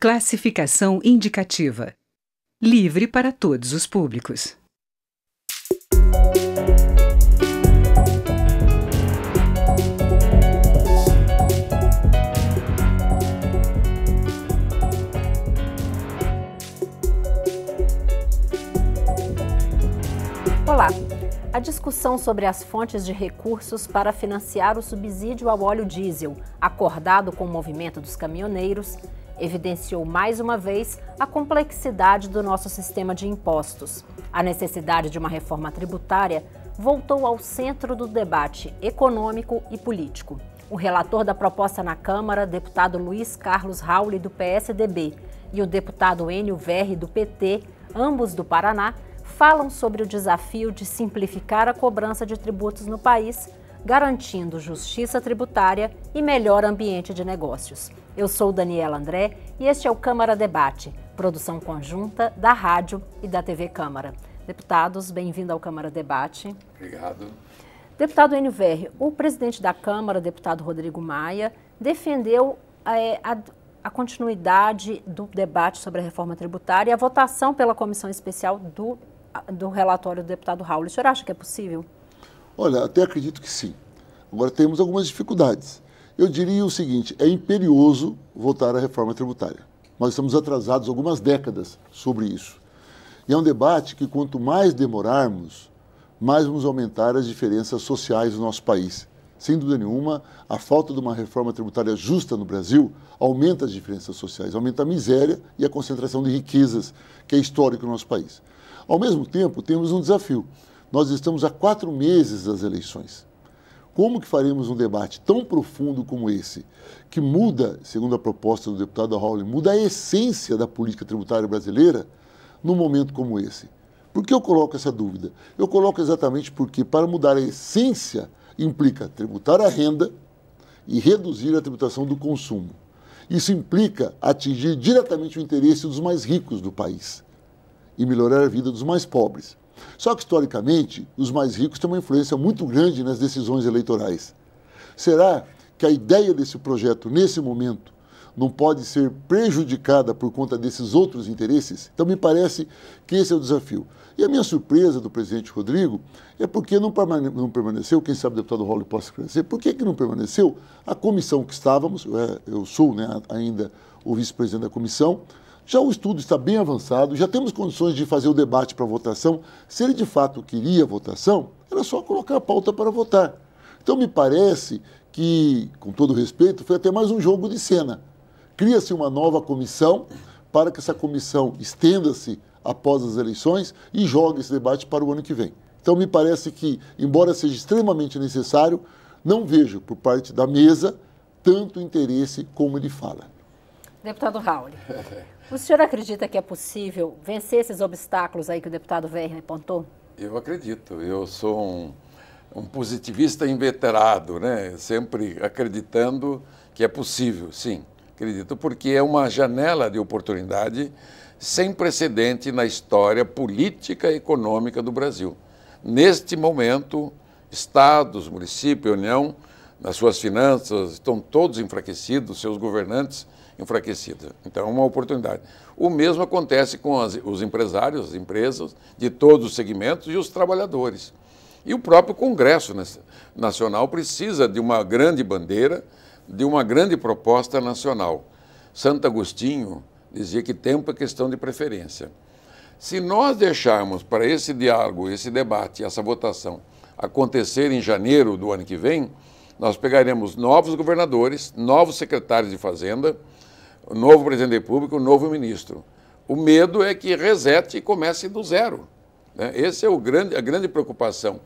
Classificação indicativa. Livre para todos os públicos. Olá! A discussão sobre as fontes de recursos para financiar o subsídio ao óleo diesel, acordado com o movimento dos caminhoneiros, evidenciou mais uma vez a complexidade do nosso sistema de impostos. A necessidade de uma reforma tributária voltou ao centro do debate econômico e político. O relator da proposta na Câmara, deputado Luiz Carlos Rauli, do PSDB, e o deputado Enio Verri, do PT, ambos do Paraná, falam sobre o desafio de simplificar a cobrança de tributos no país, garantindo justiça tributária e melhor ambiente de negócios. Eu sou Daniela André e este é o Câmara Debate, produção conjunta da Rádio e da TV Câmara. Deputados, bem-vindo ao Câmara Debate. Obrigado. Deputado Enio Verri, o presidente da Câmara, deputado Rodrigo Maia, defendeu a continuidade do debate sobre a reforma tributária e a votação pela comissão especial do relatório do deputado Rauli. O senhor acha que é possível? Olha, até acredito que sim. Agora temos algumas dificuldades. Eu diria o seguinte, é imperioso votar a reforma tributária. Nós estamos atrasados algumas décadas sobre isso. E é um debate que quanto mais demorarmos, mais vamos aumentar as diferenças sociais do nosso país. Sem dúvida nenhuma, a falta de uma reforma tributária justa no Brasil aumenta as diferenças sociais, aumenta a miséria e a concentração de riquezas, que é histórico no nosso país. Ao mesmo tempo, temos um desafio. Nós estamos a 4 meses das eleições. Como que faremos um debate tão profundo como esse, que muda, segundo a proposta do deputado Rauli, muda a essência da política tributária brasileira num momento como esse? Por que eu coloco essa dúvida? Eu coloco exatamente porque, para mudar a essência, implica tributar a renda e reduzir a tributação do consumo. Isso implica atingir diretamente o interesse dos mais ricos do país e melhorar a vida dos mais pobres. Só que, historicamente, os mais ricos têm uma influência muito grande nas decisões eleitorais. Será que a ideia desse projeto, nesse momento, não pode ser prejudicada por conta desses outros interesses? Então, me parece que esse é o desafio. E a minha surpresa do presidente Rodrigo é porque não permaneceu, quem sabe o deputado Rauli possa esclarecer, por que não permaneceu a comissão que estávamos, eu sou ainda o vice-presidente da comissão, já o estudo está bem avançado, já temos condições de fazer o debate para votação. Se ele de fato queria votação, era só colocar a pauta para votar. Então me parece que, com todo respeito, foi até mais um jogo de cena. Cria-se uma nova comissão para que essa comissão estenda-se após as eleições e jogue esse debate para o ano que vem. Então me parece que, embora seja extremamente necessário, não vejo por parte da mesa tanto interesse como ele fala. Deputado Rauli, o senhor acredita que é possível vencer esses obstáculos aí que o deputado Verri apontou? Eu acredito. Eu sou um positivista inveterado, né? Sempre acreditando que é possível, sim. Acredito, porque é uma janela de oportunidade sem precedente na história política e econômica do Brasil. Neste momento, estados, município, União, nas suas finanças, estão todos enfraquecidos, seus governantes enfraquecidos. Então, é uma oportunidade. O mesmo acontece com os empresários, as empresas de todos os segmentos e os trabalhadores. E o próprio Congresso Nacional precisa de uma grande bandeira, de uma grande proposta nacional. Santo Agostinho dizia que tempo é questão de preferência. Se nós deixarmos para esse diálogo, esse debate, essa votação acontecer em janeiro do ano que vem, nós pegaremos novos governadores, novos secretários de Fazenda, o novo presidente da República, o novo ministro. O medo é que resete e comece do zero, né? Essa é a grande preocupação.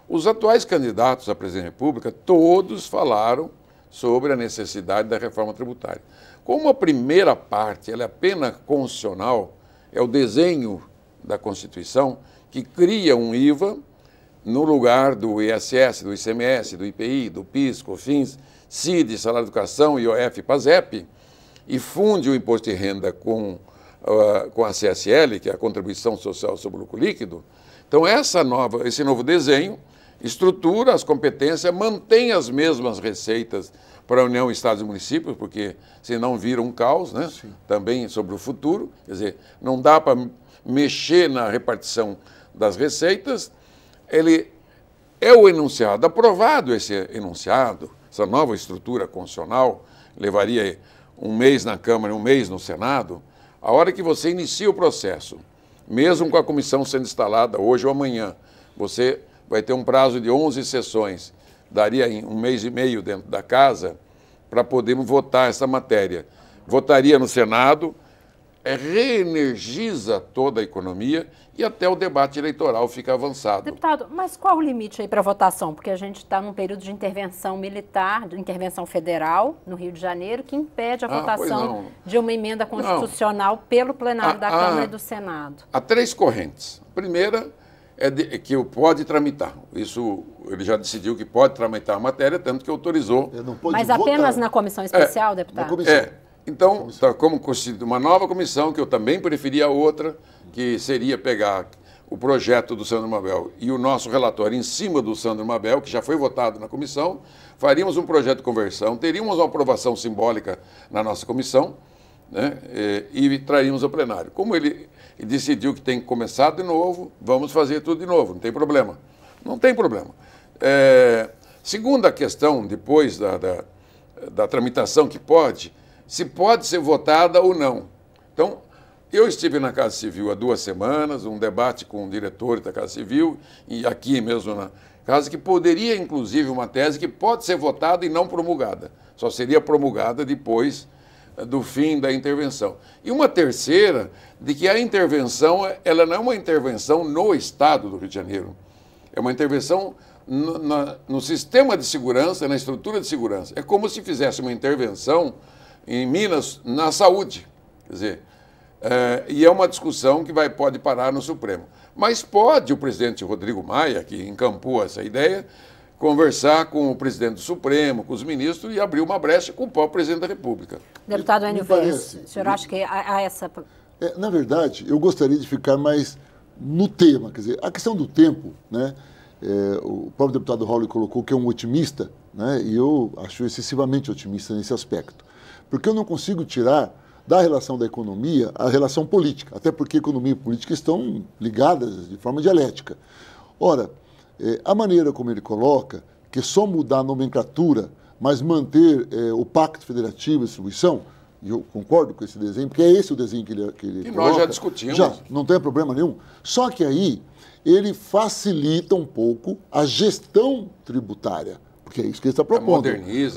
Os atuais candidatos à presidente da República, todos falaram sobre a necessidade da reforma tributária. Como a primeira parte ela é apenas constitucional, é o desenho da Constituição que cria um IVA no lugar do ISS, do ICMS, do IPI, do PIS, COFINS, CID, Salário de Educação, IOF e PASEP, e funde o imposto de renda com a CSL, que é a Contribuição Social sobre o Lucro Líquido. Então, esse novo desenho estrutura as competências, mantém as mesmas receitas para a União, Estados e Municípios, porque senão vira um caos, né? Também sobre o futuro. Quer dizer, não dá para mexer na repartição das receitas. Ele é o enunciado. Aprovado esse enunciado, essa nova estrutura constitucional, levaria um mês na Câmara e um mês no Senado. A hora que você inicia o processo, mesmo com a comissão sendo instalada hoje ou amanhã, você vai ter um prazo de 11 sessões, daria um mês e meio dentro da casa para podermos votar essa matéria. Votaria no Senado, reenergiza toda a economia e até o debate eleitoral fica avançado. Deputado, mas qual o limite aí para votação? Porque a gente está num período de intervenção militar, de intervenção federal no Rio de Janeiro, que impede a votação de uma emenda constitucional pelo plenário da Câmara e do Senado. Há 3 correntes. A primeira é que pode tramitar. Isso ele já decidiu que pode tramitar a matéria, tanto que autorizou. Mas apenas na comissão especial, deputado? Na comissão. Então, está como constituída uma nova comissão, que eu também preferia outra, que seria pegar o projeto do Sandro Mabel e o nosso relatório em cima do Sandro Mabel, que já foi votado na comissão, faríamos um projeto de conversão, teríamos uma aprovação simbólica na nossa comissão, né, e traríamos ao plenário. Como ele decidiu que tem que começar de novo, vamos fazer tudo de novo, não tem problema. Não tem problema. Segunda questão, depois da tramitação, que se pode ser votada ou não. Então, eu estive na Casa Civil há 2 semanas, um debate com o diretor da Casa Civil, e aqui mesmo na Casa, que poderia, inclusive, uma tese que pode ser votada e não promulgada. Só seria promulgada depois do fim da intervenção. E uma terceira, de que a intervenção, ela não é uma intervenção no Estado do Rio de Janeiro. É uma intervenção no sistema de segurança, na estrutura de segurança. É como se fizesse uma intervenção em Minas, na saúde. Quer dizer, e é uma discussão que pode parar no Supremo. Mas pode o presidente Rodrigo Maia, que encampou essa ideia, conversar com o presidente do Supremo, com os ministros e abrir uma brecha com o próprio presidente da República. Deputado Enio Veiga, o senhor acha que há essa... Na verdade, eu gostaria de ficar mais no tema. Quer dizer, a questão do tempo, né? O próprio deputado Raul colocou que é um otimista, né? E eu acho excessivamente otimista nesse aspecto. Porque eu não consigo tirar da relação da economia a relação política, até porque economia e política estão ligadas de forma dialética. Ora, a maneira como ele coloca, que é só mudar a nomenclatura, mas manter o pacto federativo e distribuição, e eu concordo com esse desenho, porque é esse o desenho que ele coloca. Nós já discutimos. Já, não tem problema nenhum. Só que aí ele facilita um pouco a gestão tributária. Porque é isso que ele está propondo.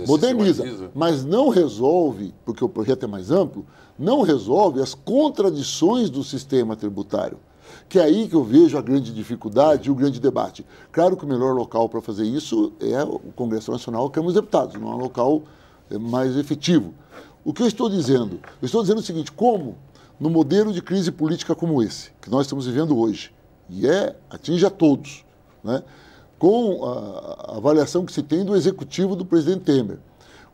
Moderniza. Mas não resolve, porque o projeto é mais amplo, não resolve as contradições do sistema tributário. Que é aí que eu vejo a grande dificuldade e o grande debate. Claro que o melhor local para fazer isso é o Congresso Nacional, a Câmara dos Deputados, não é um local mais efetivo. O que eu estou dizendo? Eu estou dizendo o seguinte, como no modelo de crise política como esse, que nós estamos vivendo hoje, e atinge a todos, né? Com a avaliação que se tem do executivo do presidente Temer.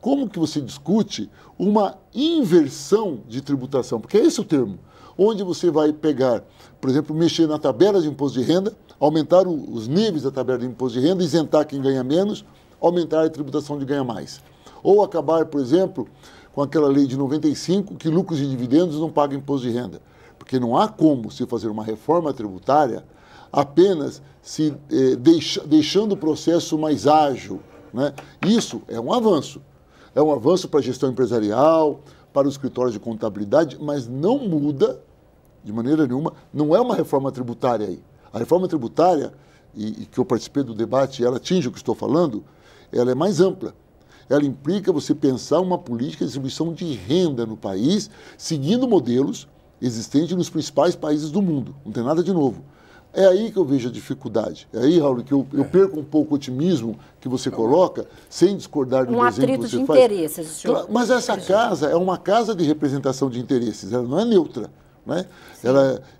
Como que você discute uma inversão de tributação? Porque é esse o termo. Onde você vai pegar, por exemplo, mexer na tabela de imposto de renda, aumentar os níveis da tabela de imposto de renda, isentar quem ganha menos, aumentar a tributação de quem ganha mais. Ou acabar, por exemplo, com aquela lei de 95, que lucros e dividendos não pagam imposto de renda. Porque não há como se fazer uma reforma tributária apenas deixando o processo mais ágil, né? Isso é um avanço. É um avanço para a gestão empresarial, para os escritórios de contabilidade, mas não muda, de maneira nenhuma, não é uma reforma tributária aí. A reforma tributária, e que eu participei do debate, ela atinge o que estou falando, ela é mais ampla. Ela implica você pensar uma política de distribuição de renda no país, seguindo modelos existentes nos principais países do mundo. Não tem nada de novo. É aí que eu vejo a dificuldade. É aí, Raul, que eu perco um pouco o otimismo que você coloca, sem discordar do desenho que você faz. Interesses, senhor. Mas essa casa é uma casa de representação de interesses, ela não é neutra. Né?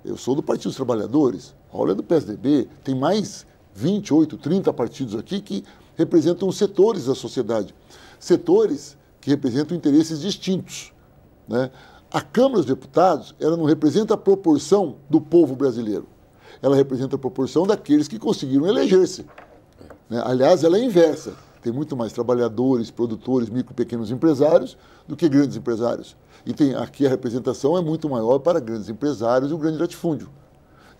Eu sou do Partido dos Trabalhadores, Raul é do PSDB, tem mais 28, 30 partidos aqui que representam setores da sociedade. Setores que representam interesses distintos. Né? A Câmara dos Deputados, ela não representa a proporção do povo brasileiro. Ela representa a proporção daqueles que conseguiram eleger-se. Né? Aliás, ela é inversa. tem muito mais trabalhadores, produtores, micro e pequenos empresários do que grandes empresários. E aqui a representação é muito maior para grandes empresários e o grande latifúndio.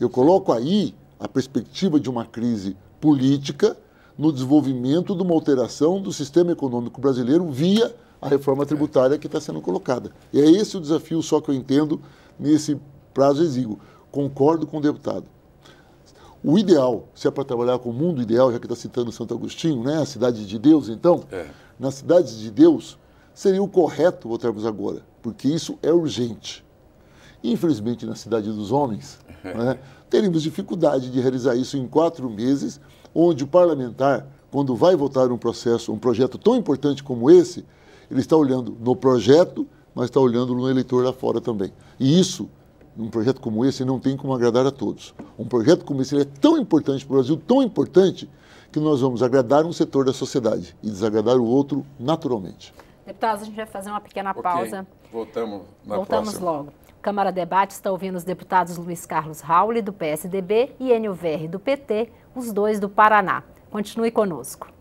Eu coloco aí a perspectiva de uma crise política no desenvolvimento de uma alteração do sistema econômico brasileiro via a reforma tributária que está sendo colocada. E é esse o desafio só que eu entendo nesse prazo exíguo. Concordo com o deputado. O ideal, se é para trabalhar com o mundo ideal, já que está citando Santo Agostinho, né, a cidade de Deus, então, nas cidades de Deus, seria o correto votarmos agora, porque isso é urgente. Infelizmente, na cidade dos homens, né, teríamos dificuldade de realizar isso em 4 meses, onde o parlamentar, quando vai votar um projeto tão importante como esse, ele está olhando no projeto, mas está olhando no eleitor lá fora também. E isso, um projeto como esse, não tem como agradar a todos. Um projeto como esse é tão importante para o Brasil, tão importante, que nós vamos agradar um setor da sociedade e desagradar o outro naturalmente. Deputados, a gente vai fazer uma pequena pausa. Voltamos Voltamos logo. Câmara Debate está ouvindo os deputados Luiz Carlos Rauli, do PSDB, e Enio Verri, do PT, os dois do Paraná. Continue conosco.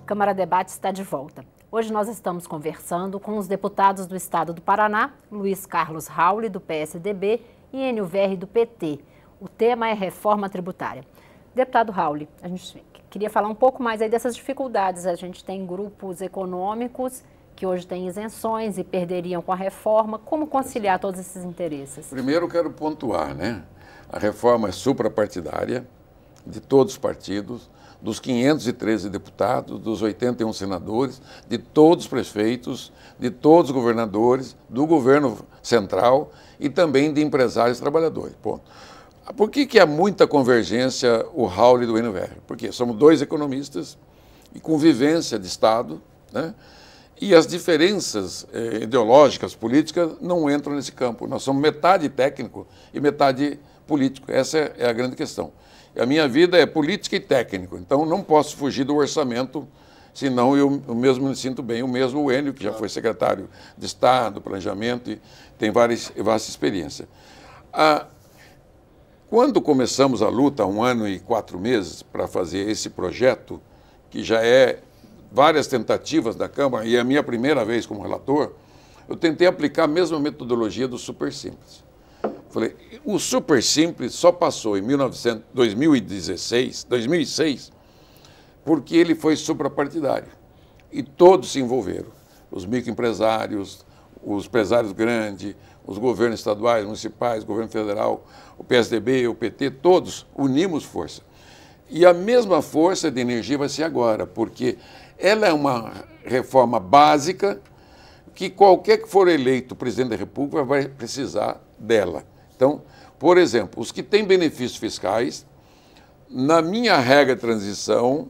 Câmara Debate está de volta. Hoje nós estamos conversando com os deputados do estado do Paraná, Luiz Carlos Rauli, do PSDB, e Enio Verri, do PT. O tema é reforma tributária. Deputado Rauli, a gente queria falar um pouco mais aí dessas dificuldades. A gente tem grupos econômicos que hoje têm isenções e perderiam com a reforma. Como conciliar todos esses interesses? Primeiro eu quero pontuar, né? A reforma é suprapartidária, de todos os partidos, dos 513 deputados, dos 81 senadores, de todos os prefeitos, de todos os governadores, do governo central e também de empresários e trabalhadores. Ponto. Por que há muita convergência o Rauli e do Enio Verri? Porque somos 2 economistas e convivência de Estado, né? E as diferenças ideológicas, políticas, não entram nesse campo. Nós somos metade técnico e metade político. Essa é a grande questão. A minha vida é política e técnico, então não posso fugir do orçamento, senão eu mesmo me sinto bem. O mesmo o Enio, que já foi secretário de Estado, Planejamento, e tem vasta experiência. Quando começamos a luta, há 1 ano e 4 meses, para fazer esse projeto, que já é várias tentativas da Câmara, e é a minha primeira vez como relator, eu tentei aplicar a mesma metodologia do Super Simples. Falei, o Super Simples só passou em 2006, porque ele foi suprapartidário. E todos se envolveram. Os microempresários, os empresários grandes, os governos estaduais, municipais, o governo federal, o PSDB, o PT, todos unimos força. E a mesma força de energia vai ser agora, porque ela é uma reforma básica que qualquer que for eleito presidente da República vai precisar dela. Então, por exemplo, os que têm benefícios fiscais, na minha regra de transição,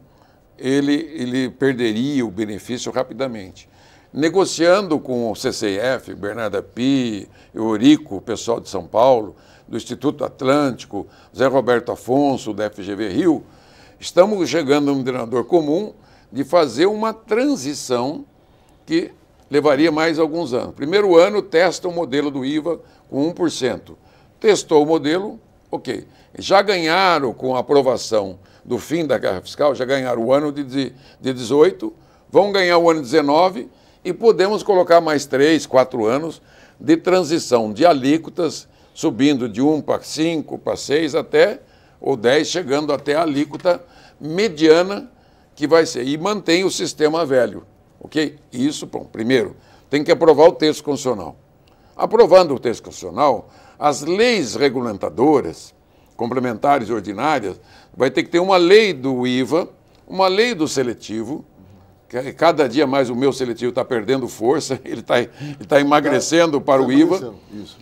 ele perderia o benefício rapidamente. Negociando com o CCF, Bernardo Api, Eurico, o pessoal de São Paulo, do Instituto Atlântico, Zé Roberto Afonso, da FGV Rio, estamos chegando a um denominador comum de fazer uma transição que levaria mais alguns anos. Primeiro ano, testa o modelo do IVA com 1%. Testou o modelo, ok. Já ganharam com a aprovação do fim da guerra fiscal, já ganharam o ano de 18, vão ganhar o ano de 19 e podemos colocar mais 3, 4 anos de transição de alíquotas, subindo de 1 para 5, para 6 até, ou 10, chegando até a alíquota mediana que vai ser. E mantém o sistema velho, ok? Isso, bom, primeiro, tem que aprovar o texto constitucional. Aprovando o texto constitucional, as leis regulamentadoras, complementares e ordinárias, vai ter que ter uma lei do IVA, uma lei do seletivo, que cada dia mais o meu seletivo está perdendo força, ele está emagrecendo para o IVA. Isso.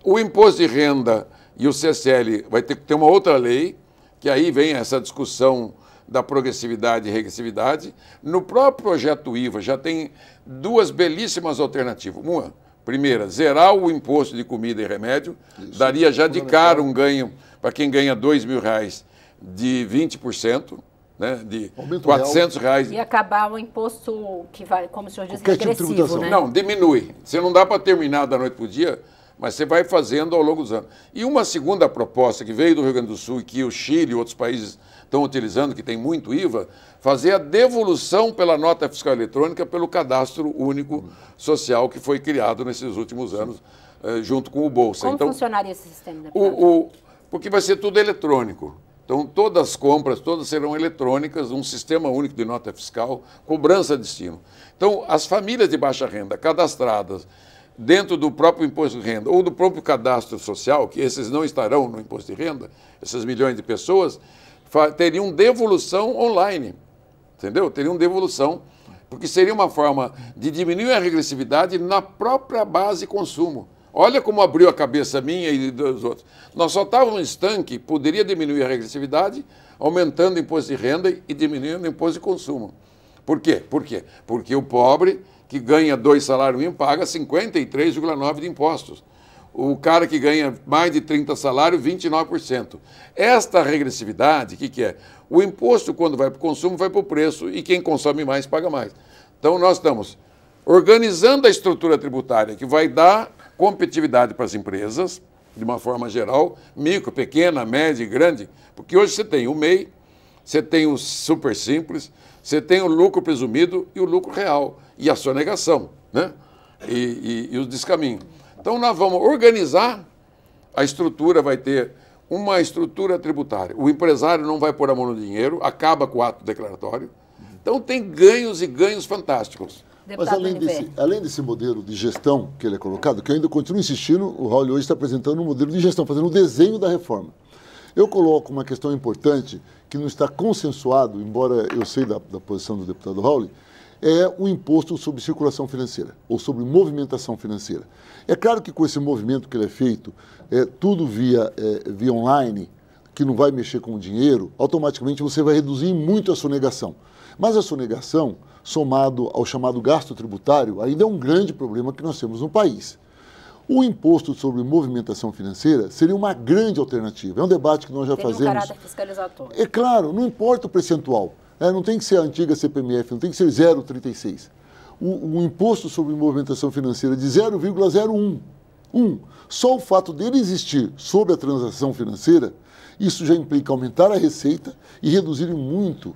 O imposto de renda e o CCL vai ter que ter uma outra lei, que aí vem essa discussão da progressividade e regressividade. No próprio projeto do IVA já tem 2 belíssimas alternativas. Uma, primeira, zerar o imposto de comida e remédio, isso, daria já de cara um ganho, para quem ganha R$2.000, de 20%, né, de Aumento R$400. E acabar o imposto que vai, como o senhor disse, Qualquer tipo de regressivo, tributação. né? Não, diminui. Você não dá para terminar da noite para o dia, mas você vai fazendo ao longo dos anos. E uma segunda proposta que veio do Rio Grande do Sul e que o Chile e outros países estão utilizando, que tem muito IVA, fazer a devolução pela nota fiscal eletrônica pelo cadastro único social que foi criado nesses últimos anos, junto com o Bolsa. Como Então, funcionaria esse sistema, porque vai ser tudo eletrônico. Então, todas as compras, todas serão eletrônicas, um sistema único de nota fiscal, cobrança de destino. Então, as famílias de baixa renda cadastradas dentro do próprio imposto de renda ou do próprio cadastro social, que esses não estarão no imposto de renda, esses milhões de pessoas, teriam devolução online, entendeu? Teriam devolução, porque seria uma forma de diminuir a regressividade na própria base de consumo. Olha como abriu a cabeça minha e dos outros. Nós só estávamos estanque, poderia diminuir a regressividade, aumentando o imposto de renda e diminuindo o imposto de consumo. Por quê? Por quê? Porque o pobre, que ganha 2 salários mínimos, paga 53,9% de impostos. O cara que ganha mais de 30 salários, 29%. Esta regressividade, o que é? O imposto, quando vai para o consumo, vai para o preço e quem consome mais, paga mais. Então, nós estamos organizando a estrutura tributária que vai dar competitividade para as empresas, de uma forma geral, micro, pequena, média e grande, porque hoje você tem o MEI, você tem o super simples, você tem o lucro presumido e o lucro real, e a sonegação, né? E os descaminhos. Então, nós vamos organizar a estrutura, vai ter uma estrutura tributária. O empresário não vai pôr a mão no dinheiro, acaba com o ato declaratório. Então, tem ganhos e ganhos fantásticos. Mas além desse modelo de gestão que ele é colocado, que eu ainda continuo insistindo, o Raul hoje está apresentando um modelo de gestão, fazendo o desenho da reforma. Eu coloco uma questão importante que não está consensuado, embora eu sei da posição do deputado Raul, é o imposto sobre circulação financeira, ou sobre movimentação financeira. É claro que com esse movimento que ele é feito, tudo via online, que não vai mexer com o dinheiro, automaticamente você vai reduzir muito a sonegação. Mas a sonegação, somado ao chamado gasto tributário, ainda é um grande problema que nós temos no país. O imposto sobre movimentação financeira seria uma grande alternativa. É um debate que nós já fazemos. Tem um caráter fiscalizatório. É claro, não importa o percentual. Não tem que ser a antiga CPMF, não tem que ser 0,36. O imposto sobre movimentação financeira de 0,01. Só o fato dele existir sobre a transação financeira, isso já implica aumentar a receita e reduzir muito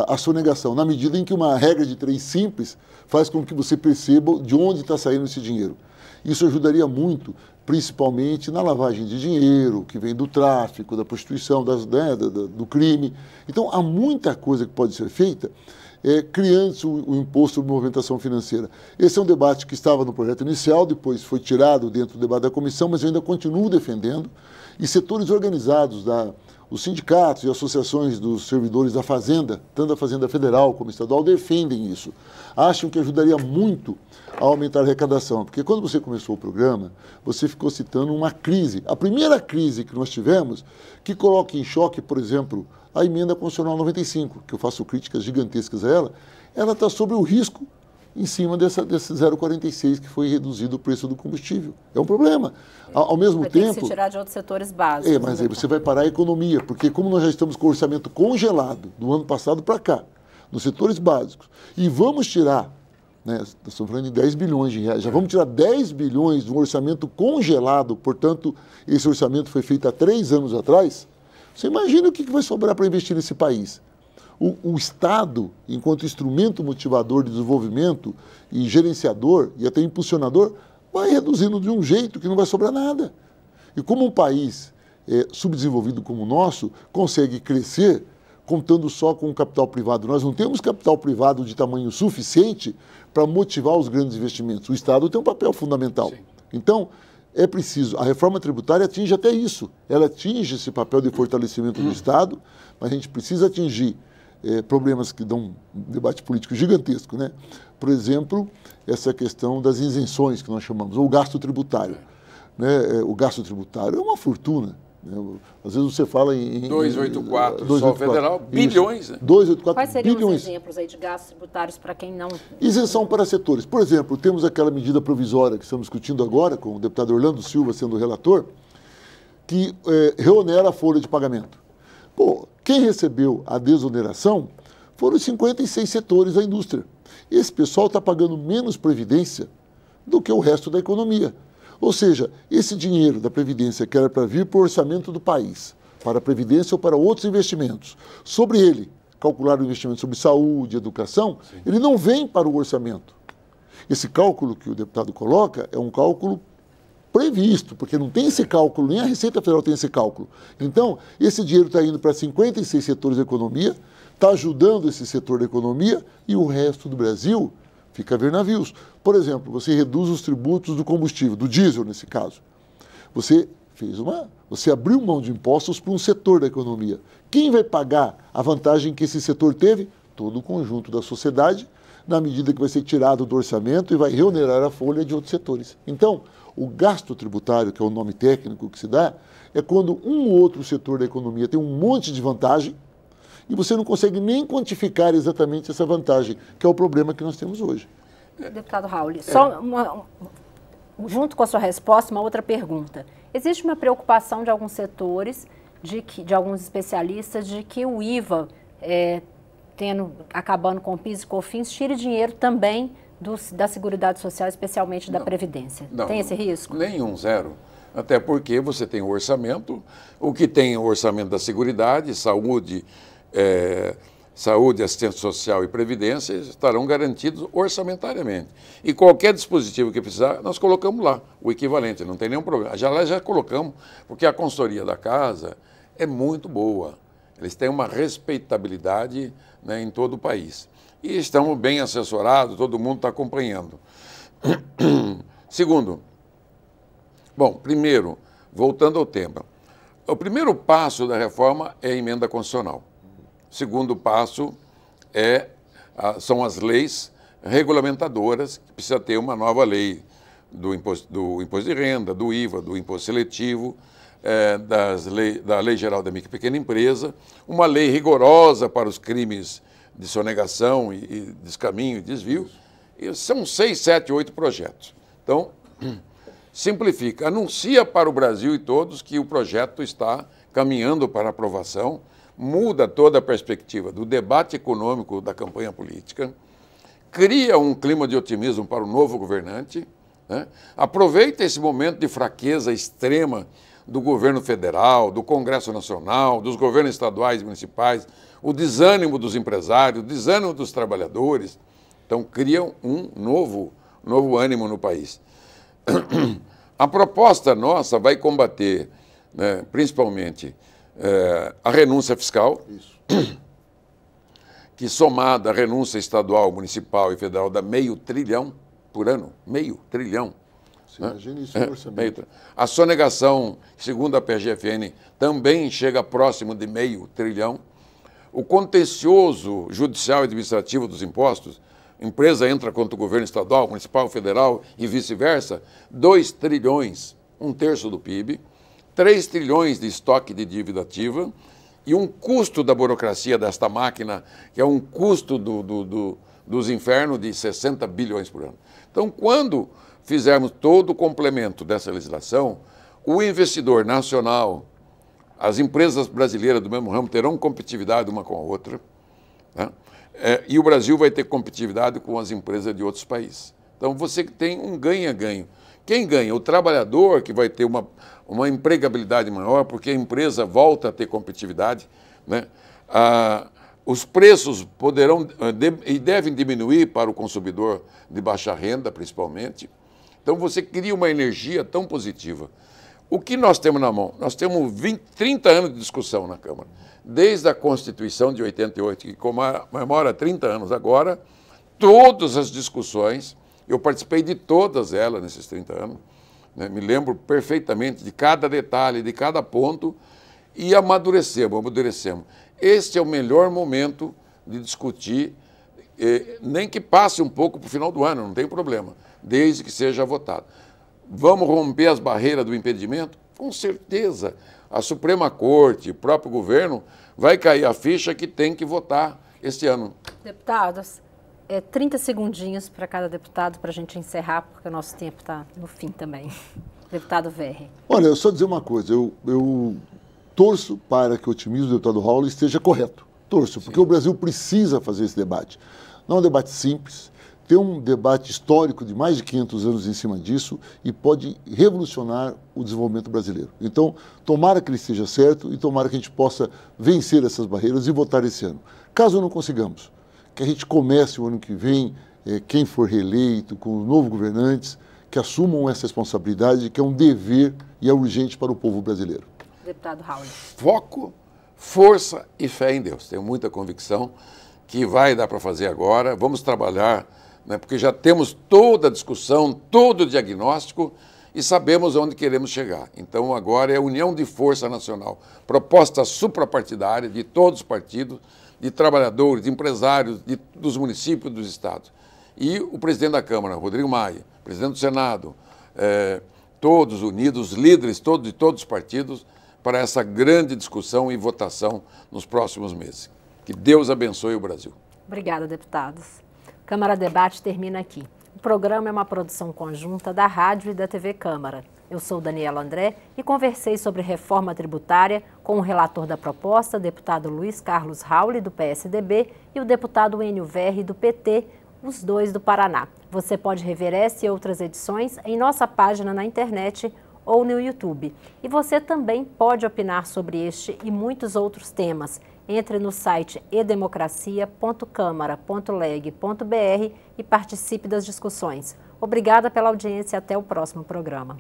a sonegação, na medida em que uma regra de 3 simples faz com que você perceba de onde está saindo esse dinheiro. Isso ajudaria muito, principalmente na lavagem de dinheiro, que vem do tráfico, da prostituição, do crime. Então, há muita coisa que pode ser feita criando-se o imposto sobre movimentação financeira. Esse é um debate que estava no projeto inicial, depois foi tirado dentro do debate da comissão, mas eu ainda continuo defendendo. E setores organizados, os sindicatos e associações dos servidores da Fazenda, tanto da Fazenda Federal como estadual, defendem isso. Acham que ajudaria muito a aumentar a arrecadação, porque quando você começou o programa, você ficou citando uma crise. A primeira crise que nós tivemos, que coloca em choque, por exemplo, a emenda constitucional 95, que eu faço críticas gigantescas a ela está sobre o risco em cima desse 0,46 que foi reduzido o preço do combustível. É um problema. Ao mesmo tempo... Vai ter que se tirar de outros setores básicos. Mas aí você vai parar a economia, porque como nós já estamos com o orçamento congelado do ano passado para cá, nos setores básicos, e vamos tirar, nós estamos falando de 10 bilhões de reais, já vamos tirar 10 bilhões de um orçamento congelado, portanto, esse orçamento foi feito há 3 anos atrás, você imagina o que vai sobrar para investir nesse país. O Estado, enquanto instrumento motivador de desenvolvimento e gerenciador e até impulsionador, vai reduzindo de um jeito que não vai sobrar nada. E como um país subdesenvolvido como o nosso consegue crescer contando só com o capital privado, nós não temos capital privado de tamanho suficiente para motivar os grandes investimentos. O Estado tem um papel fundamental. Sim. Então, é preciso, a reforma tributária atinge até isso. Ela atinge esse papel de fortalecimento do Estado, mas a gente precisa atingir problemas que dão um debate político gigantesco, né? Por exemplo, essa questão das isenções que nós chamamos, ou o gasto tributário. Né? O gasto tributário é uma fortuna. Né? Às vezes você fala em... 284, só federal, bilhões. Né? 284 Quais seriam bilhões. os exemplos aí de gastos tributários para quem não... Isenção para setores. Por exemplo, temos aquela medida provisória que estamos discutindo agora, com o deputado Orlando Silva sendo o relator, que reonera a folha de pagamento. Pô, Quem recebeu a desoneração foram os 56 setores da indústria. Esse pessoal está pagando menos previdência do que o resto da economia. Ou seja, esse dinheiro da Previdência que era para vir para o orçamento do país, para a Previdência ou para outros investimentos, sobre ele, calcular o investimento sobre saúde, educação, sim, ele não vem para o orçamento. Esse cálculo que o deputado coloca é um cálculo previsto, porque não tem esse cálculo, nem a Receita Federal tem esse cálculo. Então, esse dinheiro está indo para 56 setores da economia, está ajudando esse setor da economia e o resto do Brasil fica a ver navios. Por exemplo, você reduz os tributos do combustível, do diesel nesse caso. Você abriu mão de impostos para um setor da economia. Quem vai pagar a vantagem que esse setor teve? Todo o conjunto da sociedade, na medida que vai ser tirado do orçamento e vai reonerar a folha de outros setores. Então, o gasto tributário, que é o nome técnico que se dá, é quando um ou outro setor da economia tem um monte de vantagem e você não consegue nem quantificar exatamente essa vantagem, que é o problema que nós temos hoje. Deputado Raul, só junto com a sua resposta, uma outra pergunta. Existe uma preocupação de alguns setores, de alguns especialistas, de que o IVA, acabando com o PIS e COFINS, tire dinheiro também da Seguridade Social, especialmente da Previdência. Não, tem esse risco? Nenhum, zero. Até porque você tem o orçamento, o que tem o orçamento da Seguridade, saúde, assistência social e previdência estarão garantidos orçamentariamente. E qualquer dispositivo que precisar, nós colocamos lá, o equivalente, não tem nenhum problema. Já colocamos, porque a consultoria da casa é muito boa. Eles têm uma respeitabilidade, né, em todo o país. E estamos bem assessorados, todo mundo está acompanhando. Segundo, primeiro, voltando ao tema, o primeiro passo da reforma é a emenda constitucional. O segundo passo são as leis regulamentadoras, que precisa ter uma nova lei do imposto de renda, do IVA, do imposto seletivo, da Lei Geral da Micro e Pequena Empresa, uma lei rigorosa para os crimes de sonegação e descaminho e desvio. E são 6, 7, 8 projetos. Então, simplifica, anuncia para o Brasil e todos que o projeto está caminhando para aprovação, muda toda a perspectiva do debate econômico da campanha política, cria um clima de otimismo para o novo governante, né? Aproveita esse momento de fraqueza extrema do governo federal, do Congresso Nacional, dos governos estaduais e municipais, o desânimo dos empresários, o desânimo dos trabalhadores. Então, criam um novo ânimo no país. A proposta nossa vai combater, né, principalmente, a renúncia fiscal, isso, que somada à renúncia estadual, municipal e federal dá R$500 bilhão por ano, R$500 bilhão. Imagina isso no orçamento. A sonegação, segundo a PGFN, também chega próximo de R$500 bilhão. O contencioso judicial e administrativo dos impostos, empresa entra contra o governo estadual, municipal, federal e vice-versa, 2 trilhões, 1/3 do PIB, 3 trilhões de estoque de dívida ativa e um custo da burocracia desta máquina, que é um custo dos infernos de 60 bilhões por ano. Então, quando fizermos todo o complemento dessa legislação, o investidor nacional, as empresas brasileiras do mesmo ramo terão competitividade uma com a outra, né? E o Brasil vai ter competitividade com as empresas de outros países. Então, você tem um ganha-ganho. Quem ganha? O trabalhador, que vai ter uma empregabilidade maior, porque a empresa volta a ter competitividade, né? Os preços poderão e devem diminuir para o consumidor de baixa renda, principalmente. Então, você cria uma energia tão positiva. O que nós temos na mão? Nós temos 30 anos de discussão na Câmara. Desde a Constituição de 88, que comemora 30 anos agora, todas as discussões, eu participei de todas elas nesses 30 anos, né? Me lembro perfeitamente de cada detalhe, de cada ponto, e amadurecemos. Este é o melhor momento de discutir, nem que passe um pouco para o final do ano, não tem problema, desde que seja votado. Vamos romper as barreiras do impedimento? Com certeza. A Suprema Corte, o próprio governo, vai cair a ficha que tem que votar este ano. Deputados, 30 segundinhos para cada deputado para a gente encerrar, porque o nosso tempo está no fim também. Deputado Verri. Olha, eu só dizer uma coisa, eu torço para que o otimismo do deputado Raul esteja correto. Torço, porque o Brasil precisa fazer esse debate. Não é um debate simples, tem um debate histórico de mais de 500 anos em cima disso e pode revolucionar o desenvolvimento brasileiro. Então, tomara que ele esteja certo e tomara que a gente possa vencer essas barreiras e votar esse ano. Caso não consigamos, que a gente comece o ano que vem, quem for reeleito, com os novos governantes, que assumam essa responsabilidade, que é um dever e é urgente para o povo brasileiro. Deputado Raul. Foco, força e fé em Deus. Tenho muita convicção que vai dar para fazer agora. Vamos trabalhar, né, porque já temos toda a discussão, todo o diagnóstico e sabemos onde queremos chegar. Então agora é união de força nacional, proposta suprapartidária de todos os partidos, de trabalhadores, de empresários, dos municípios, dos estados. E o presidente da Câmara, Rodrigo Maia, presidente do Senado, todos unidos, líderes de todos os partidos, para essa grande discussão e votação nos próximos meses. Que Deus abençoe o Brasil. Obrigada, deputados. Câmara Debate termina aqui. O programa é uma produção conjunta da Rádio e da TV Câmara. Eu sou Daniela André e conversei sobre reforma tributária com o relator da proposta, deputado Luiz Carlos Raul, do PSDB, e o deputado Enio Verri, do PT, os dois do Paraná. Você pode rever essa e outras edições em nossa página na internet ou no YouTube. E você também pode opinar sobre este e muitos outros temas. Entre no site edemocracia.câmara.leg.br e participe das discussões. Obrigada pela audiência e até o próximo programa.